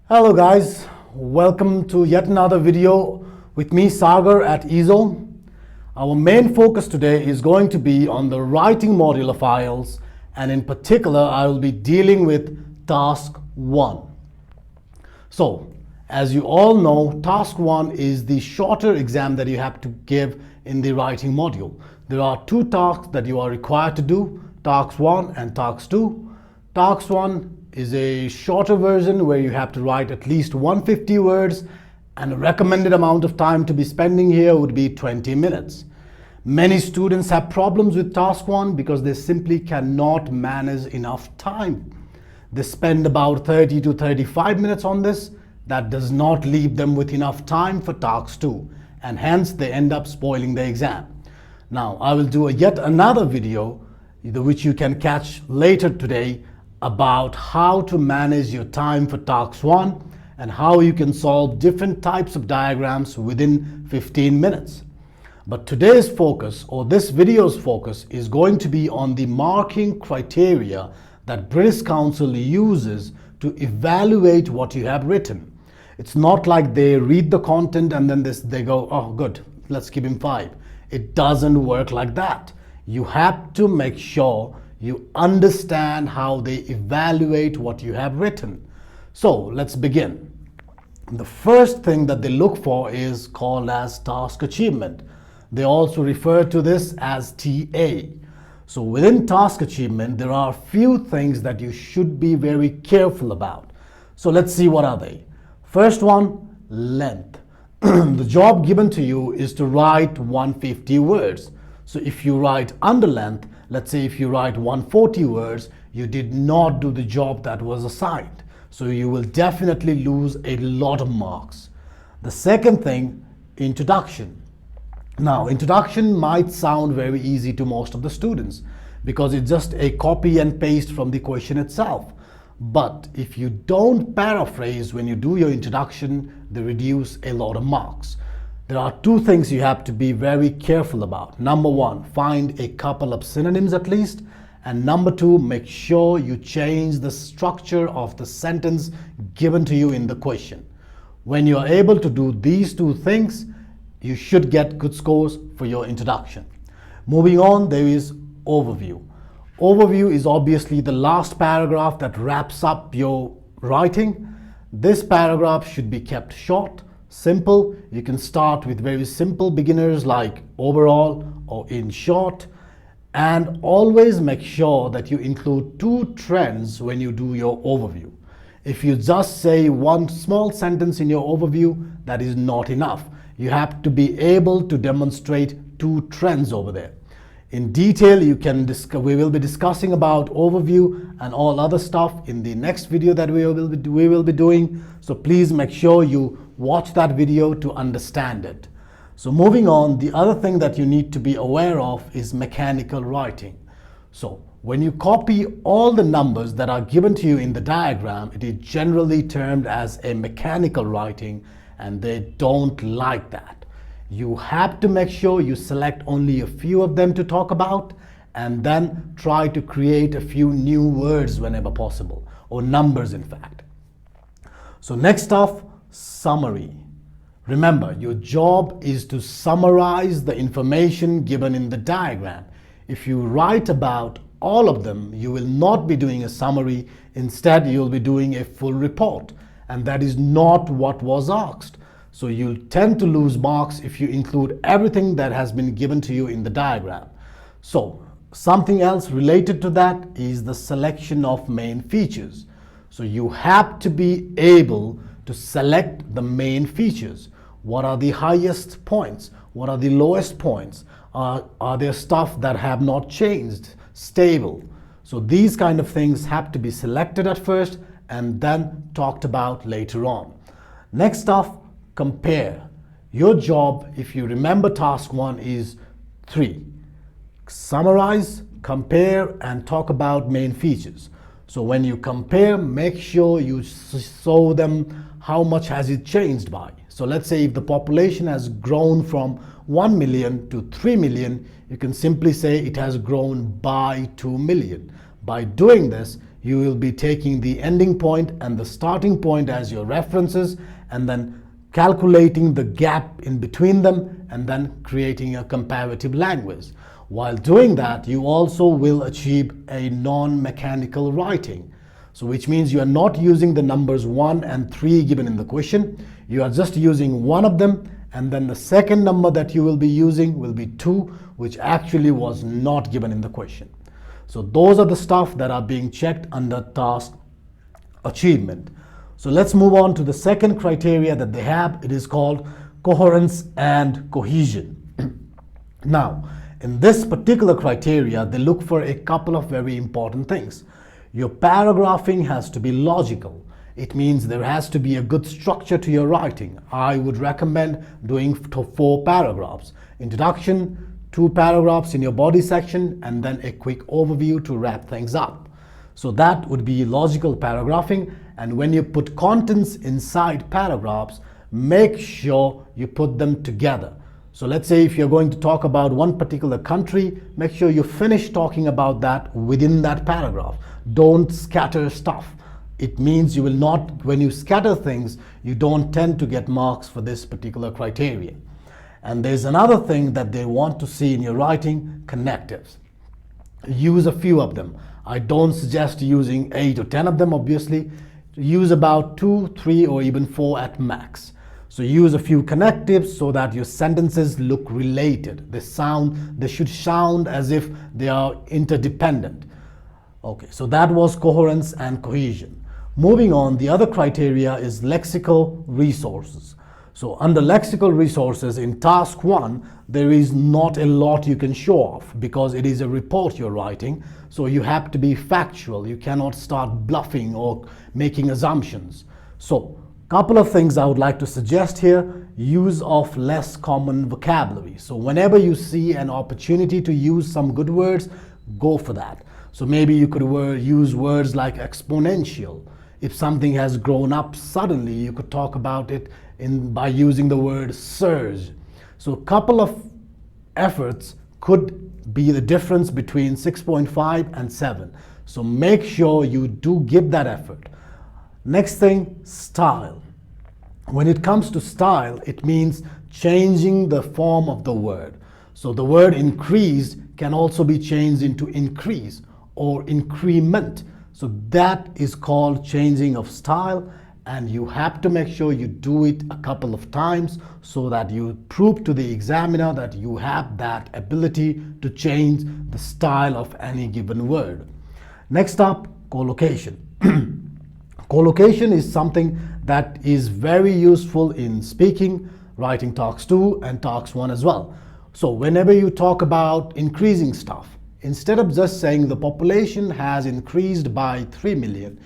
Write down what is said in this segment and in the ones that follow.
Hello guys, welcome to yet another video with me Sagar at eZone. Our main focus today is going to be on the writing module of IELTS, and in particular I will be dealing with Task 1. So, as you all know, Task 1 is the shorter exam that you have to give in the writing module. There are two tasks that you are required to do, Task 1 and Task 2. Task 1 is a shorter version where you have to write at least 150 words, and a recommended amount of time to be spending here would be 20 minutes. Many students have problems with Task 1 because they simply cannot manage enough time. They spend about 30 to 35 minutes on this. That does not leave them with enough time for Task 2, and hence they end up spoiling the exam. Now, I will do yet another video which you can catch later today about how to manage your time for Task 1 and how you can solve different types of diagrams within 15 minutes. But today's focus, or this video's focus, is going to be on the marking criteria that British Council uses to evaluate what you have written. It's not like they read the content and then they go, oh good, let's give him 5. It doesn't work like that. You have to make sure you understand how they evaluate what you have written. So let's begin. The first thing that they look for is called as task achievement. They also refer to this as TA. So within task achievement, there are a few things that you should be very careful about. So let's see, what are they? First one, length. The job given to you is to write 150 words. So if you write under length, let's say if you write 140 words, you did not do the job that was assigned. So you will definitely lose a lot of marks. The second thing, introduction. Now, introduction might sound very easy to most of the students because it's just a copy and paste from the question itself. But if you don't paraphrase when you do your introduction, they reduce a lot of marks. There are two things you have to be very careful about. Number one, find a couple of synonyms at least. And number two, make sure you change the structure of the sentence given to you in the question. When you are able to do these two things, you should get good scores for your introduction. Moving on, there is overview. Overview is obviously the last paragraph that wraps up your writing. This paragraph should be kept short, simple. You can start with very simple beginners like overall or in short, and always make sure that you include two trends when you do your overview. If you just say one small sentence in your overview, that is not enough. You have to be able to demonstrate two trends over there. In detail, we will be discussing about overview and all other stuff in the next video that we will be doing. So please make sure you watch that video to understand it. So moving on, the other thing that you need to be aware of is mechanical writing. So when you copy all the numbers that are given to you in the diagram, it is generally termed as a mechanical writing, and they don't like that. You have to make sure you select only a few of them to talk about, and then try to create a few new words whenever possible, or numbers in fact. So next off, summary. Remember, your job is to summarize the information given in the diagram. If you write about all of them, you will not be doing a summary. Instead, you'll be doing a full report, and that is not what was asked. So you'll tend to lose marks if you include everything that has been given to you in the diagram. So something else related to that is the selection of main features. So you have to be able to select the main features. What are the highest points? What are the lowest points? Are there stuff that have not changed? Stable. So these kind of things have to be selected at first and then talked about later on. Next off, compare. Your job, if you remember task 1, is 3. Summarize, compare, and talk about main features. So when you compare, make sure you show them how much has it changed by. So let's say if the population has grown from 1 million to 3 million, you can simply say it has grown by 2 million. By doing this, you will be taking the ending point and the starting point as your references, and then calculating the gap in between them, and then creating a comparative language. While doing that, you also will achieve a non-mechanical writing. So which means you are not using the numbers 1 and 3 given in the question. You are just using one of them, and then the second number that you will be using will be 2, which actually was not given in the question. So those are the stuff that are being checked under task achievement. So let's move on to the second criteria that they have. It is called coherence and cohesion. Now, in this particular criteria, they look for a couple of very important things. Your paragraphing has to be logical. It means there has to be a good structure to your writing. I would recommend doing 4 paragraphs. Introduction, 2 paragraphs in your body section, and then a quick overview to wrap things up. So that would be logical paragraphing. And when you put contents inside paragraphs, make sure you put them together. So let's say if you're going to talk about one particular country, make sure you finish talking about that within that paragraph. Don't scatter stuff. It means you will not, when you scatter things, you don't tend to get marks for this particular criteria. And there's another thing that they want to see in your writing, connectives. Use a few of them. I don't suggest using 8 or 10 of them, obviously. Use about 2, 3, or even 4 at max. So use a few connectives so that your sentences look related. They should sound as if they are interdependent. Okay, so that was coherence and cohesion. Moving on, the other criteria is lexical resources. So under lexical resources in task 1, there is not a lot you can show off because it is a report you're writing. So you have to be factual. You cannot start bluffing or making assumptions. So couple of things I would like to suggest here. Use of less common vocabulary. So whenever you see an opportunity to use some good words, go for that. So maybe you could use words like exponential. If something has grown up suddenly, you could talk about it by using the word surge. So a couple of efforts could be the difference between 6.5 and 7. So make sure you do give that effort. Next thing, style. When it comes to style, it means changing the form of the word. So the word increase can also be changed into increase or increment. So that is called changing of style, and you have to make sure you do it a couple of times so that you prove to the examiner that you have that ability to change the style of any given word. Next up, collocation. Collocation is something that is very useful in speaking, writing tasks 2 and tasks 1 as well. So whenever you talk about increasing stuff, instead of just saying the population has increased by 3 million,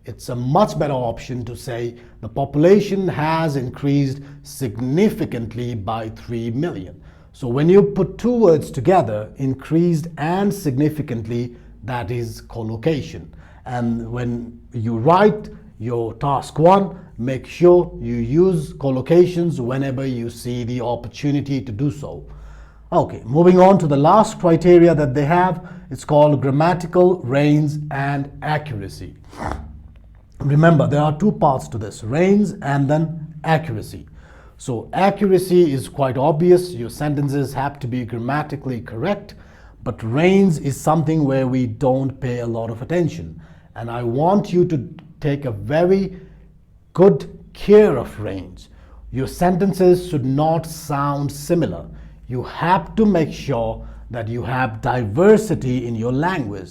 it's a much better option to say the population has increased significantly by 3 million. So when you put 2 words together, increased and significantly, that is collocation. And when you write your task 1, make sure you use collocations whenever you see the opportunity to do so. Okay, moving on to the last criteria that they have, it's called grammatical range and accuracy. Remember, there are 2 parts to this, range and then accuracy. So accuracy is quite obvious. Your sentences have to be grammatically correct, but range is something where we don't pay a lot of attention. And I want you to take a very good care of range. Your sentences should not sound similar. You have to make sure that you have diversity in your language.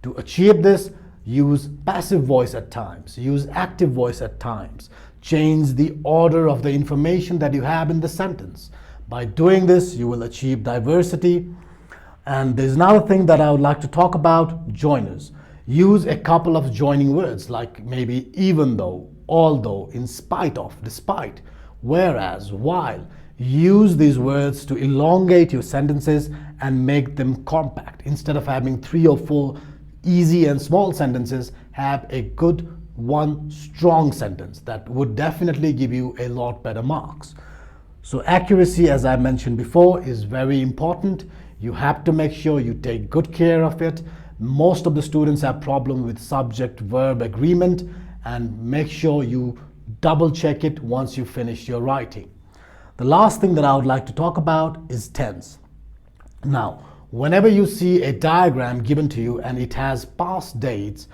To achieve this, use passive voice at times, use active voice at times, change the order of the information that you have in the sentence. By doing this, you will achieve diversity. And there's another thing that I would like to talk about, joiners. Use a couple of joining words like maybe even though, although, in spite of, despite, whereas, while. Use these words to elongate your sentences and make them compact. Instead of having 3 or 4 easy and small sentences, have a good one strong sentence that would definitely give you a lot better marks. So accuracy, as I mentioned before, is very important. You have to make sure you take good care of it. Most of the students have problem with subject-verb agreement, and make sure you double check it once you finish your writing. The last thing that I would like to talk about is tense. Now, whenever you see a diagram given to you and it has past dates,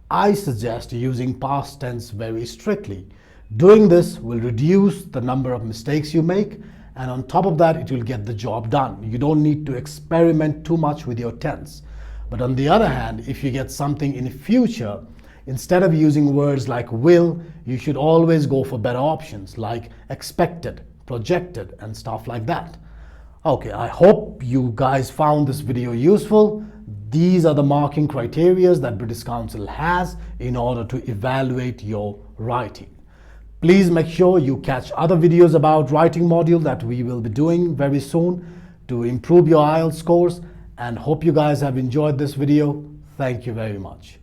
I suggest using past tense very strictly. Doing this will reduce the number of mistakes you make, and on top of that, it will get the job done. You don't need to experiment too much with your tense. But on the other hand, if you get something in the future, instead of using words like will, you should always go for better options like expected, projected, and stuff like that. Okay, I hope you guys found this video useful. These are the marking criteria that British Council has in order to evaluate your writing. Please make sure you catch other videos about writing module that we will be doing very soon to improve your IELTS scores, and hope you guys have enjoyed this video. Thank you very much.